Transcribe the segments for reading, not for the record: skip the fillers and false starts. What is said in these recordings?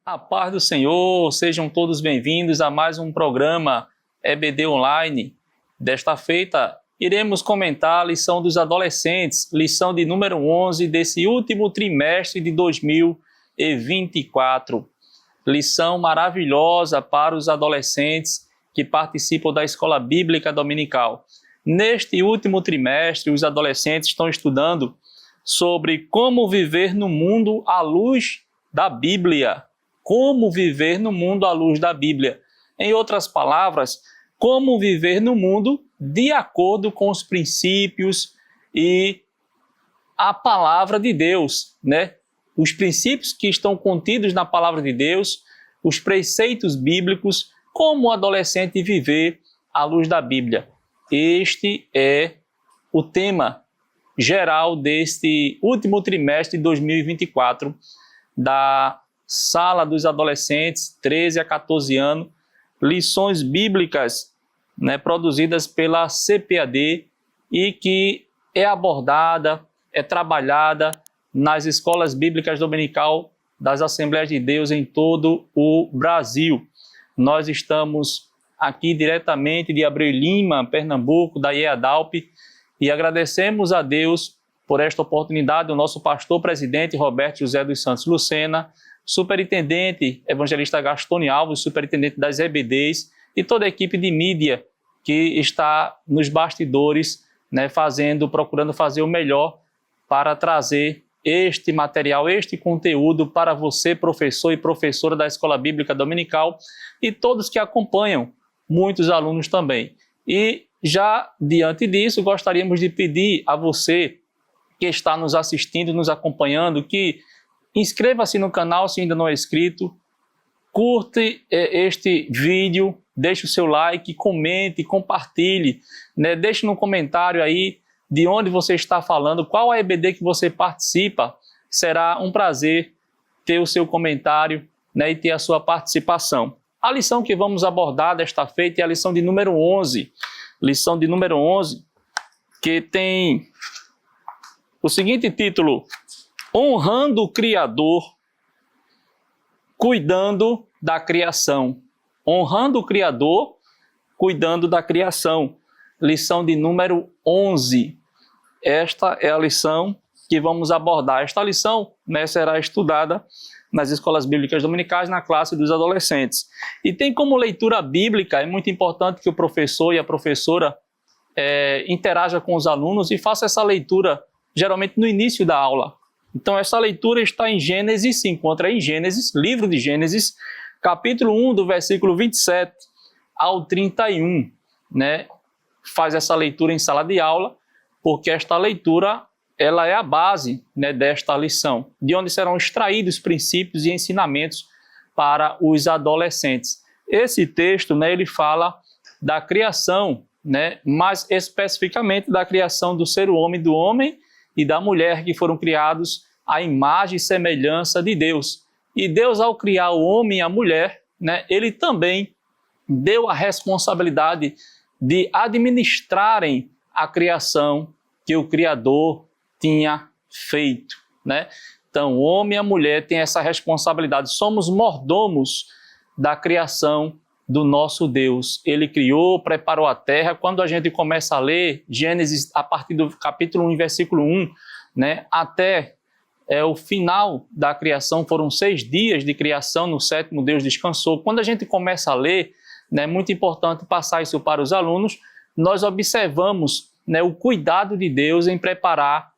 A paz do Senhor, sejam todos bem-vindos a mais um programa EBD Online. Desta feita, iremos comentar a lição dos adolescentes, lição de número 11 desse último trimestre de 2024. Lição maravilhosa para os adolescentes que participam da Escola Bíblica Dominical. Neste último trimestre, os adolescentes estão estudando sobre como viver no mundo à luz da Bíblia. Como viver no mundo à luz da Bíblia. Em outras palavras, como viver no mundo de acordo com os princípios e a palavra de Deus, né? Os princípios que estão contidos na palavra de Deus, os preceitos bíblicos, como o adolescente viver à luz da Bíblia. Este é o tema geral deste último trimestre de 2024 da Sala dos Adolescentes, 13 a 14 anos, lições bíblicas, né, produzidas pela CPAD e que é abordada, é trabalhada nas escolas bíblicas dominical das Assembleias de Deus em todo o Brasil. Nós estamos aqui diretamente de Abreu Lima, Pernambuco, da IEADALP, e agradecemos a Deus por esta oportunidade, o nosso pastor presidente Roberto José dos Santos Lucena, superintendente evangelista Gastone Alves, superintendente das EBDs e toda a equipe de mídia que está nos bastidores, né, procurando fazer o melhor para trazer este material, este conteúdo para você, professor e professora da Escola Bíblica Dominical e todos que acompanham, muitos alunos também. E já diante disso, gostaríamos de pedir a você que está nos assistindo, nos acompanhando, que inscreva-se no canal se ainda não é inscrito, curte este vídeo, deixe o seu like, comente, compartilhe, né? Deixe no comentário aí de onde você está falando, qual a EBD que você participa. Será um prazer ter o seu comentário, né, e ter a sua participação. A lição que vamos abordar desta feita é a lição de número 11. Lição de número 11, que tem o seguinte título: Honrando o Criador, cuidando da criação. Honrando o Criador, cuidando da criação. Lição de número 11. Esta é a lição que vamos abordar. Esta lição, né, será estudada nas escolas bíblicas dominicais, na classe dos adolescentes. E tem como leitura bíblica, é muito importante que o professor e a professora interaja com os alunos e faça essa leitura, geralmente no início da aula. Então, essa leitura está em Gênesis, se encontra em Gênesis, livro de Gênesis, capítulo 1, do versículo 27 ao 31, né? Faz essa leitura em sala de aula, porque esta leitura, ela é a base, né, desta lição, de onde serão extraídos princípios e ensinamentos para os adolescentes. Esse texto, né, ele fala da criação, né, mais especificamente da criação do ser humano, do homem e da mulher, que foram criados à imagem e semelhança de Deus. E Deus, ao criar o homem e a mulher, né, ele também deu a responsabilidade de administrarem a criação que o Criador tinha feito, né? Então, o homem e a mulher têm essa responsabilidade. Somos mordomos da criação do nosso Deus. Ele criou, preparou a terra. Quando a gente começa a ler Gênesis, a partir do capítulo 1, versículo 1, né, até o final da criação, foram 6 dias de criação, no 7º Deus descansou. Quando a gente começa a ler, né, é muito importante passar isso para os alunos, nós observamos, né, o cuidado de Deus em preparar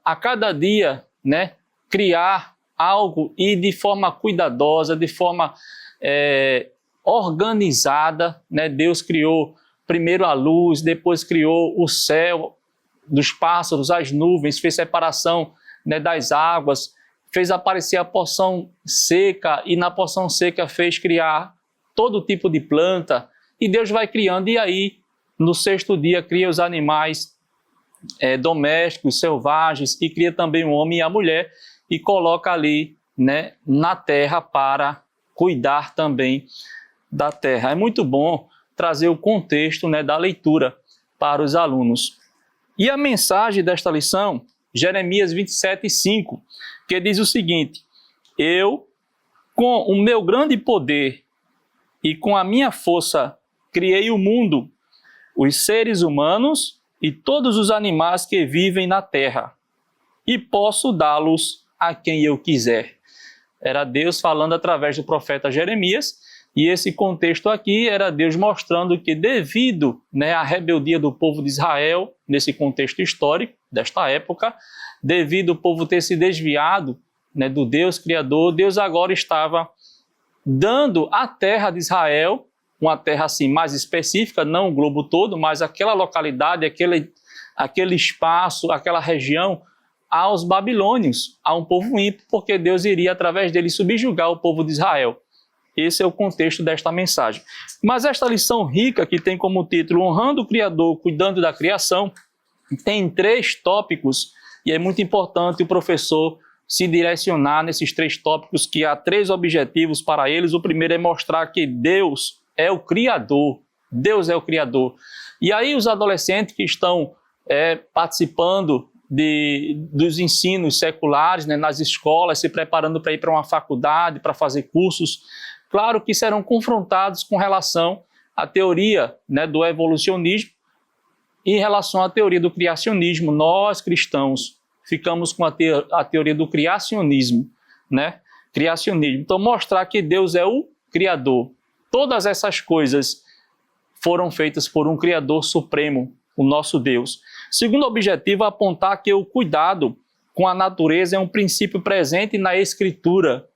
a cada dia, né, criar algo e de forma cuidadosa, de forma organizada, né? Deus criou primeiro a luz, depois criou o céu, dos pássaros, as nuvens, fez separação, né, das águas, fez aparecer a porção seca e na porção seca fez criar todo tipo de planta e Deus vai criando e aí no 6º dia cria os animais domésticos, selvagens e cria também o homem e a mulher e coloca ali, né, na terra para cuidar também da terra. É muito bom trazer o contexto, né, da leitura para os alunos. E a mensagem desta lição, Jeremias 27:5, que diz o seguinte: eu Com o meu grande poder e com a minha força criei o mundo, os seres humanos e todos os animais que vivem na terra, e posso dá-los a quem eu quiser. Era Deus falando através do profeta Jeremias, e esse contexto aqui era Deus mostrando que devido, à rebeldia do povo de Israel, nesse contexto histórico desta época, devido o povo ter se desviado, do Deus Criador, Deus agora estava dando à terra de Israel, uma terra assim mais específica, não o globo todo, mas aquela localidade, aquele espaço, aquela região, aos babilônios, a um povo ímpio, porque Deus iria através dele subjugar o povo de Israel. Esse é o contexto desta mensagem. Mas esta lição rica, que tem como título Honrando o Criador, Cuidando da Criação, tem 3 tópicos, e é muito importante o professor se direcionar nesses 3 tópicos, que há 3 objetivos para eles. O primeiro é mostrar que Deus é o Criador. Deus é o Criador. E aí os adolescentes que estão participando dos ensinos seculares, nas escolas, se preparando para ir para uma faculdade, para fazer cursos, claro que serão confrontados com relação à teoria do evolucionismo e em relação à teoria do criacionismo. Nós, cristãos, ficamos com a teoria do criacionismo, Criacionismo. Então, mostrar que Deus é o Criador. Todas essas coisas foram feitas por um Criador supremo, o nosso Deus. Segundo objetivo, apontar que o cuidado com a natureza é um princípio presente na Escritura.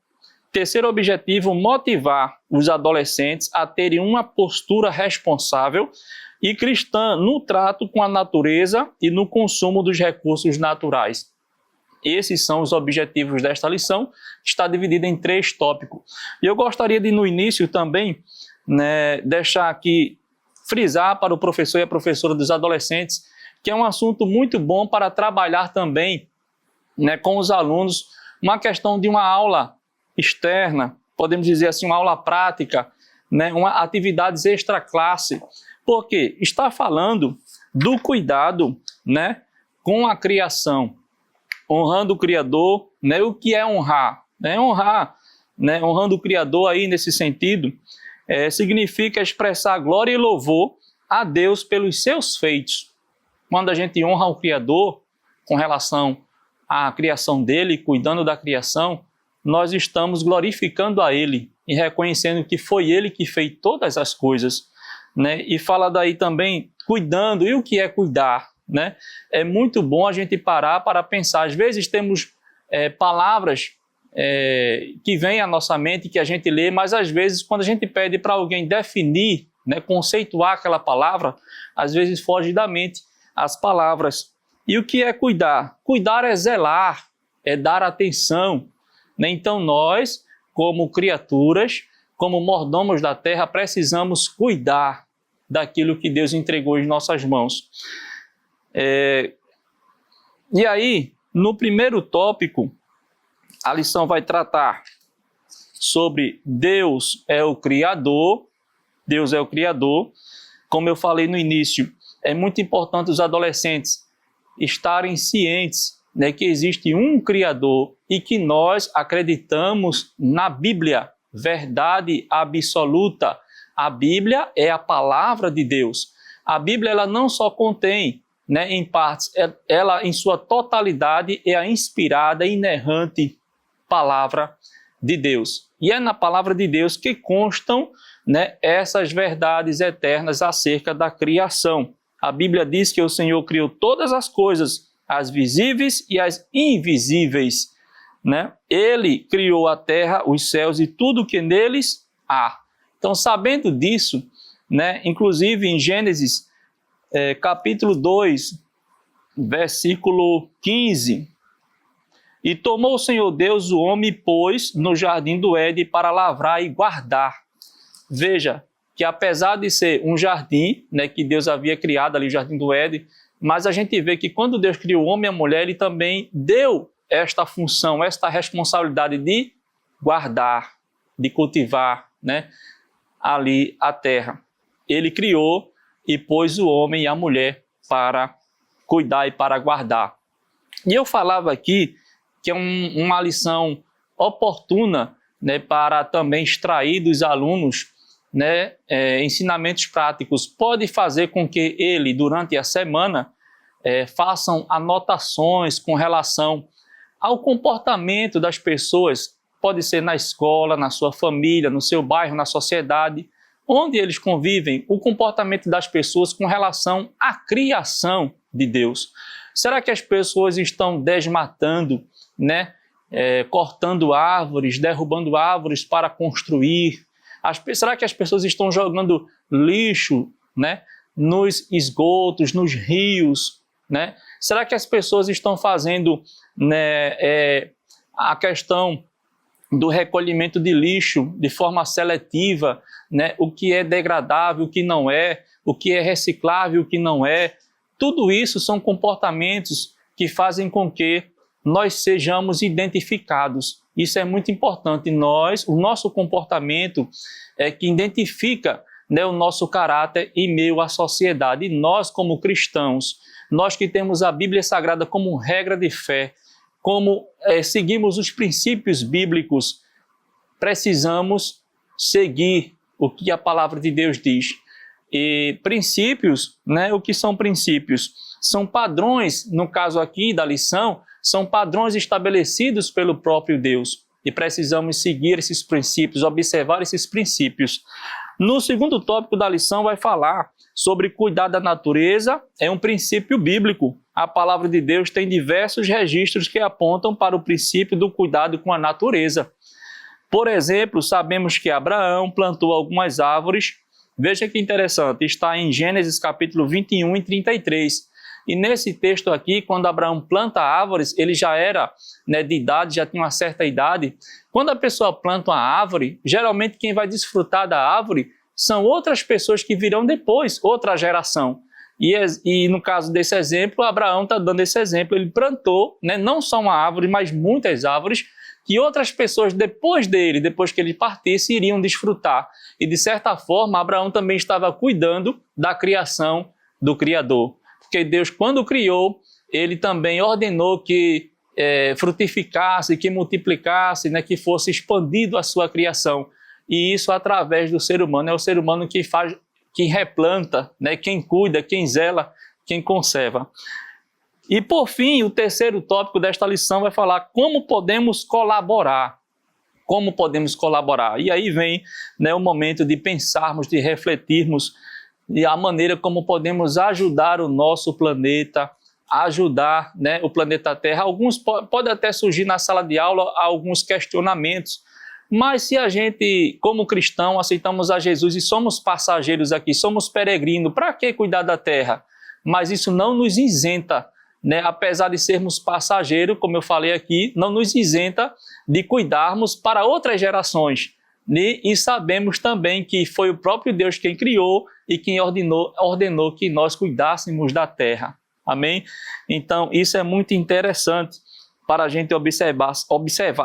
Terceiro objetivo, motivar os adolescentes a terem uma postura responsável e cristã no trato com a natureza e no consumo dos recursos naturais. Esses são os objetivos desta lição, que está dividida em 3 tópicos. E eu gostaria de, no início também, deixar aqui, frisar para o professor e a professora dos adolescentes, que é um assunto muito bom para trabalhar também com os alunos, uma questão de uma aula externa, podemos dizer assim, uma aula prática, atividades extra-classe, porque está falando do cuidado com a criação, honrando o Criador. O que é honrar? Honrar, honrando o Criador aí nesse sentido, significa expressar glória e louvor a Deus pelos seus feitos. Quando a gente honra o Criador com relação à criação dele, cuidando da criação, nós estamos glorificando a ele e reconhecendo que foi ele que fez todas as coisas. E fala daí também cuidando. E o que é cuidar? É muito bom a gente parar para pensar. Às vezes temos palavras que vêm à nossa mente, que a gente lê, mas às vezes quando a gente pede para alguém definir, conceituar aquela palavra, às vezes foge da mente as palavras. E o que é cuidar? Cuidar é zelar, é dar atenção. Então nós, como criaturas, como mordomos da terra, precisamos cuidar daquilo que Deus entregou em nossas mãos. E aí, no primeiro tópico, a lição vai tratar sobre Deus é o Criador. Deus é o Criador. Como eu falei no início, é muito importante os adolescentes estarem cientes que existe um Criador e que nós acreditamos na Bíblia, verdade absoluta. A Bíblia é a palavra de Deus. A Bíblia ela não só contém, em partes, ela em sua totalidade é a inspirada e inerrante palavra de Deus. E é na palavra de Deus que constam essas verdades eternas acerca da criação. A Bíblia diz que o Senhor criou todas as coisas, as visíveis e as invisíveis. Ele criou a terra, os céus e tudo que neles há. Então, sabendo disso, inclusive em Gênesis, capítulo 2, versículo 15, e tomou o Senhor Deus o homem e pôs no jardim do Éden para lavrar e guardar. Veja que apesar de ser um jardim, que Deus havia criado ali, o jardim do Éden, mas a gente vê que quando Deus criou o homem e a mulher, ele também deu esta função, esta responsabilidade de guardar, de cultivar, ali a terra. Ele criou e pôs o homem e a mulher para cuidar e para guardar. E eu falava aqui que é uma lição oportuna, né, para também extrair dos alunos, né, ensinamentos práticos, pode fazer com que ele, durante a semana, façam anotações com relação ao comportamento das pessoas, pode ser na escola, na sua família, no seu bairro, na sociedade, onde eles convivem, o comportamento das pessoas com relação à criação de Deus. Será que as pessoas estão desmatando, né? Cortando árvores, derrubando árvores para construir? Será que as pessoas estão jogando lixo, né, nos esgotos, nos rios, né? Será que as pessoas estão fazendo, né, a questão do recolhimento de lixo de forma seletiva, né? O que é degradável, o que não é, o que é reciclável, o que não é? Tudo isso são comportamentos que fazem com que nós sejamos identificados. Isso é muito importante. O nosso comportamento é que identifica, né, o nosso caráter em meio à sociedade. E nós, como cristãos, nós que temos a Bíblia Sagrada como regra de fé, como seguimos os princípios bíblicos, precisamos seguir o que a palavra de Deus diz. E princípios, né, o que são princípios? São padrões, no caso aqui da lição, são padrões estabelecidos pelo próprio Deus. E precisamos seguir esses princípios, observar esses princípios. No segundo tópico da lição vai falar sobre cuidar da natureza, é um princípio bíblico. A palavra de Deus tem diversos registros que apontam para o princípio do cuidado com a natureza. Por exemplo, sabemos que Abraão plantou algumas árvores. Veja que interessante, está em Gênesis capítulo 21 e 33. E nesse texto aqui, quando Abraão planta árvores, ele já era, né, de idade, já tinha uma certa idade. Quando a pessoa planta uma árvore, geralmente quem vai desfrutar da árvore são outras pessoas que virão depois, outra geração. E no caso desse exemplo, Abraão está dando esse exemplo. Ele plantou, né, não só uma árvore, mas muitas árvores, que outras pessoas depois dele, depois que ele partisse, iriam desfrutar. E de certa forma, Abraão também estava cuidando da criação do Criador. Porque Deus, quando criou, ele também ordenou que frutificasse, que multiplicasse, né, que fosse expandido a sua criação. E isso através do ser humano. É o ser humano que faz, que replanta, né, quem cuida, quem zela, quem conserva. E por fim, o terceiro tópico desta lição vai falar como podemos colaborar. Como podemos colaborar? E aí vem, né, o momento de pensarmos, de refletirmos e a maneira como podemos ajudar o nosso planeta, ajudar, né, o planeta Terra. Alguns pode até surgir na sala de aula alguns questionamentos, mas se a gente, como cristão, aceitamos a Jesus e somos passageiros aqui, somos peregrinos, para que cuidar da Terra? Mas isso não nos isenta, né, apesar de sermos passageiros, como eu falei aqui, não nos isenta de cuidarmos para outras gerações. E sabemos também que foi o próprio Deus quem criou e quem ordenou que nós cuidássemos da terra. Amém? Então, isso é muito interessante para a gente observar.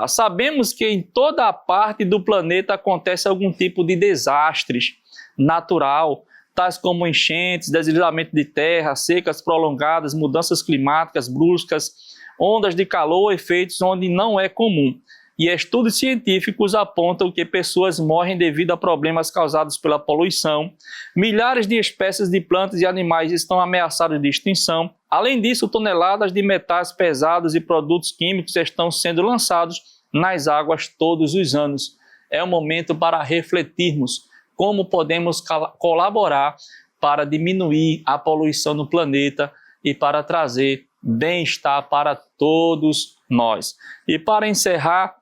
Sabemos que em toda a parte do planeta acontece algum tipo de desastres natural, tais como enchentes, deslizamento de terra, secas prolongadas, mudanças climáticas bruscas, ondas de calor, efeitos onde não é comum. E estudos científicos apontam que pessoas morrem devido a problemas causados pela poluição. Milhares de espécies de plantas e animais estão ameaçadas de extinção. Além disso, toneladas de metais pesados e produtos químicos estão sendo lançados nas águas todos os anos. É um momento para refletirmos como podemos colaborar para diminuir a poluição no planeta e para trazer bem-estar para todos nós. E para encerrar,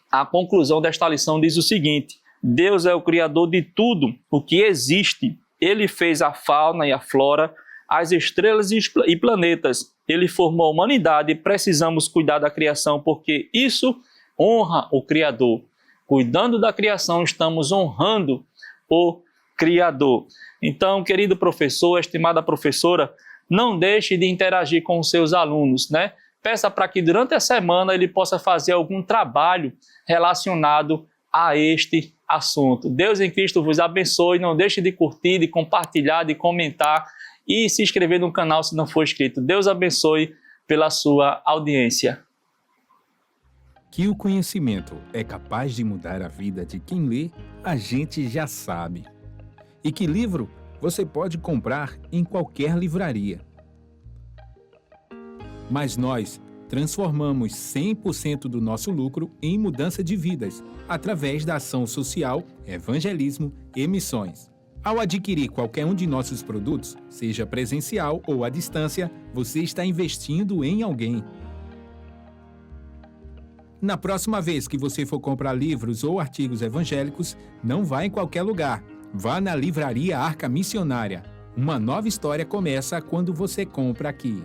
a conclusão desta lição diz o seguinte: Deus é o Criador de tudo o que existe. Ele fez a fauna e a flora, as estrelas e planetas. Ele formou a humanidade e precisamos cuidar da criação porque isso honra o Criador. Cuidando da criação, estamos honrando o Criador. Então, querido professor, estimada professora, não deixe de interagir com os seus alunos, né? Peça para que durante a semana ele possa fazer algum trabalho relacionado a este assunto. Deus em Cristo vos abençoe. Não deixe de curtir, de compartilhar, de comentar e se inscrever no canal se não for inscrito. Deus abençoe pela sua audiência. Que o conhecimento é capaz de mudar a vida de quem lê, a gente já sabe. E que livro você pode comprar em qualquer livraria. Mas nós transformamos 100% do nosso lucro em mudança de vidas, através da ação social, evangelismo e missões. Ao adquirir qualquer um de nossos produtos, seja presencial ou à distância, você está investindo em alguém. Na próxima vez que você for comprar livros ou artigos evangélicos, não vá em qualquer lugar. Vá na Livraria Arca Missionária. Uma nova história começa quando você compra aqui.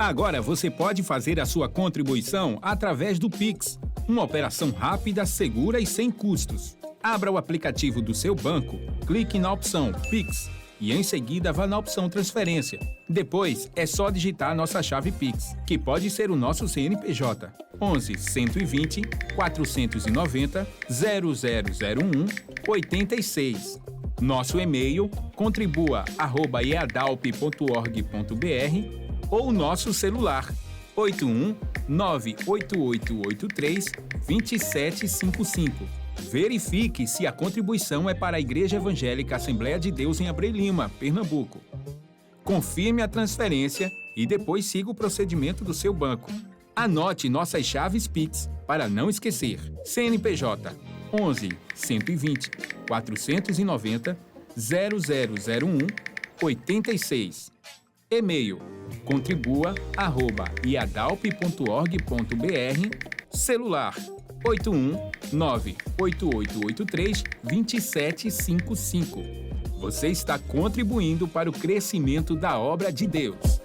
Agora você pode fazer a sua contribuição através do Pix, uma operação rápida, segura e sem custos. Abra o aplicativo do seu banco, clique na opção Pix e em seguida vá na opção Transferência. Depois é só digitar nossa chave Pix, que pode ser o nosso CNPJ 11 120 490 0001 86. Nosso e-mail contribua@eadalp.org.br ou nosso celular 81 98883 2755. Verifique se a contribuição é para a Igreja Evangélica Assembleia de Deus em Abreu Lima, Pernambuco. Confirme a transferência e depois siga o procedimento do seu banco. Anote nossas chaves Pix para não esquecer. CNPJ 11 120 490 0001 86. E-mail contribua@iadalp.org.br. Celular 81 98883 2755. Você está contribuindo para o crescimento da obra de Deus.